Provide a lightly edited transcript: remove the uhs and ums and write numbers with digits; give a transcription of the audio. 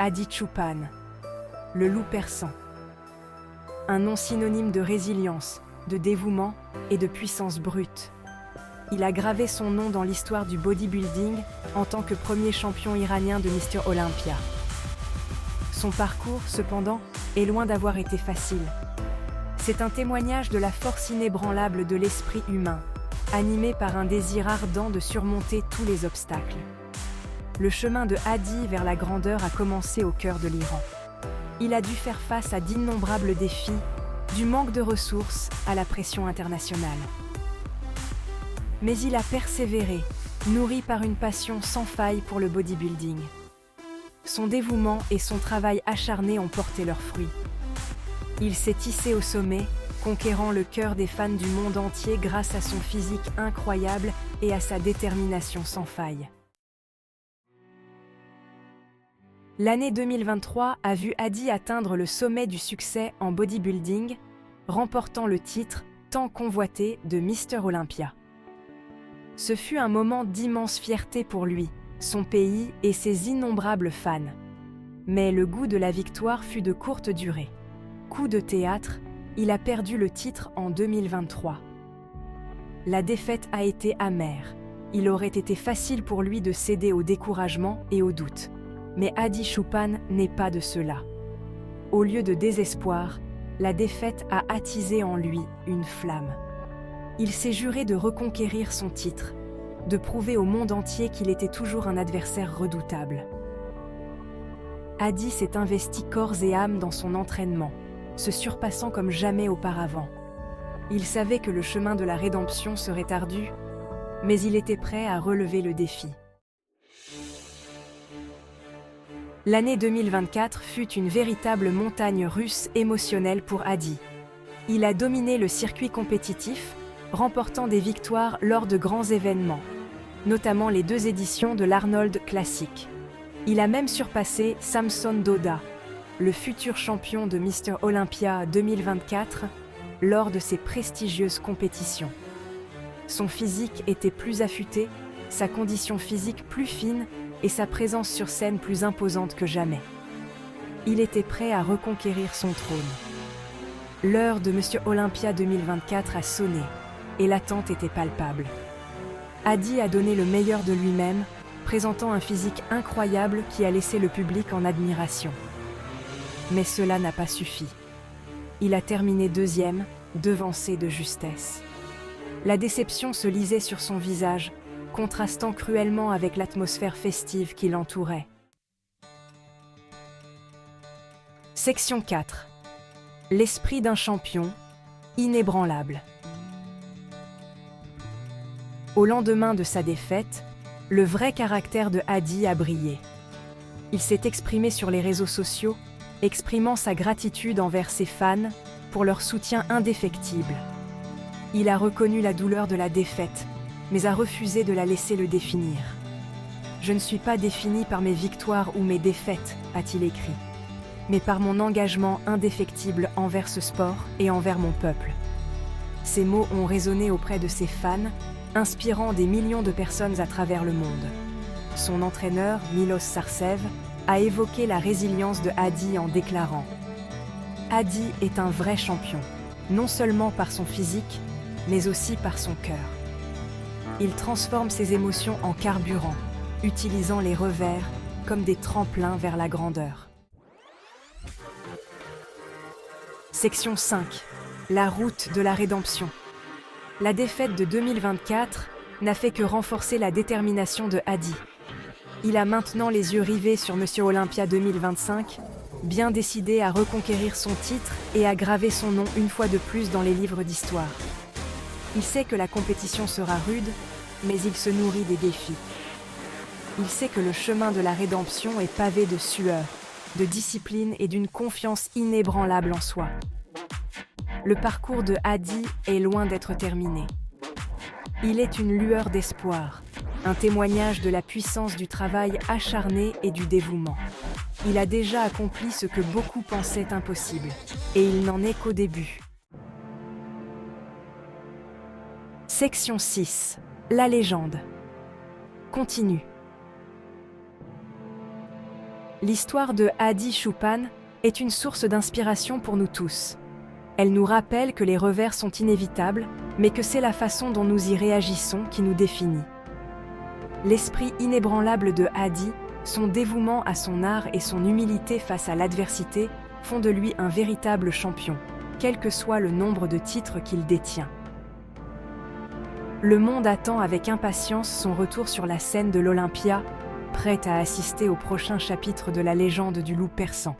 Hadi Choopan, le loup persan. Un nom synonyme de résilience, de dévouement et de puissance brute. Il a gravé son nom dans l'histoire du bodybuilding en tant que premier champion iranien de Mr Olympia. Son parcours, cependant, est loin d'avoir été facile. C'est un témoignage de la force inébranlable de l'esprit humain, animé par un désir ardent de surmonter tous les obstacles. Le chemin de Hadi vers la grandeur a commencé au cœur de l'Iran. Il a dû faire face à d'innombrables défis, du manque de ressources à la pression internationale. Mais il a persévéré, nourri par une passion sans faille pour le bodybuilding. Son dévouement et son travail acharné ont porté leurs fruits. Il s'est hissé au sommet, conquérant le cœur des fans du monde entier grâce à son physique incroyable et à sa détermination sans faille. L'année 2023 a vu Hadi atteindre le sommet du succès en bodybuilding, remportant le titre tant convoité de Mr Olympia. Ce fut un moment d'immense fierté pour lui, son pays et ses innombrables fans. Mais le goût de la victoire fut de courte durée. Coup de théâtre, il a perdu le titre en 2023. La défaite a été amère. Il aurait été facile pour lui de céder au découragement et au doute. Mais Hadi Choopan n'est pas de ceux-là. Au lieu de désespoir, la défaite a attisé en lui une flamme. Il s'est juré de reconquérir son titre, de prouver au monde entier qu'il était toujours un adversaire redoutable. Hadi s'est investi corps et âme dans son entraînement, se surpassant comme jamais auparavant. Il savait que le chemin de la rédemption serait ardu, mais il était prêt à relever le défi. L'année 2024 fut une véritable montagne russe émotionnelle pour Hadi. Il a dominé le circuit compétitif, remportant des victoires lors de grands événements, notamment les 2 éditions de l'Arnold Classic. Il a même surpassé Samson Dauda, le futur champion de Mr Olympia 2024, lors de ces prestigieuses compétitions. Son physique était plus affûté, sa condition physique plus fine et sa présence sur scène plus imposante que jamais. Il était prêt à reconquérir son trône. L'heure de Mr Olympia 2024 a sonné, et l'attente était palpable. Hadi a donné le meilleur de lui-même, présentant un physique incroyable qui a laissé le public en admiration. Mais cela n'a pas suffi. Il a terminé 2e, devancé de justesse. La déception se lisait sur son visage, contrastant cruellement avec l'atmosphère festive qui l'entourait. Section 4. L'esprit d'un champion, inébranlable. Au lendemain de sa défaite, le vrai caractère de Hadi a brillé. Il s'est exprimé sur les réseaux sociaux, exprimant sa gratitude envers ses fans pour leur soutien indéfectible. Il a reconnu la douleur de la défaite, mais a refusé de la laisser le définir. « Je ne suis pas défini par mes victoires ou mes défaites », a-t-il écrit, mais par mon engagement indéfectible envers ce sport et envers mon peuple. Ces mots ont résonné auprès de ses fans, inspirant des millions de personnes à travers le monde. Son entraîneur, Milos Sarcev, a évoqué la résilience de Hadi en déclarant « Hadi est un vrai champion, non seulement par son physique, mais aussi par son cœur. Il transforme ses émotions en carburant, utilisant les revers comme des tremplins vers la grandeur. » Section 5. La route de la rédemption. La défaite de 2024 n'a fait que renforcer la détermination de Hadi. Il a maintenant les yeux rivés sur Mr Olympia 2025, bien décidé à reconquérir son titre et à graver son nom une fois de plus dans les livres d'histoire. Il sait que la compétition sera rude, mais il se nourrit des défis. Il sait que le chemin de la rédemption est pavé de sueur, de discipline et d'une confiance inébranlable en soi. Le parcours de Hadi est loin d'être terminé. Il est une lueur d'espoir, un témoignage de la puissance du travail acharné et du dévouement. Il a déjà accompli ce que beaucoup pensaient impossible, et il n'en est qu'au début. Section 6. La légende. Continue. L'histoire de Hadi Choopan est une source d'inspiration pour nous tous. Elle nous rappelle que les revers sont inévitables, mais que c'est la façon dont nous y réagissons qui nous définit. L'esprit inébranlable de Hadi, son dévouement à son art et son humilité face à l'adversité font de lui un véritable champion, quel que soit le nombre de titres qu'il détient. Le monde attend avec impatience son retour sur la scène de l'Olympia, prêt à assister au prochain chapitre de la légende du loup persan.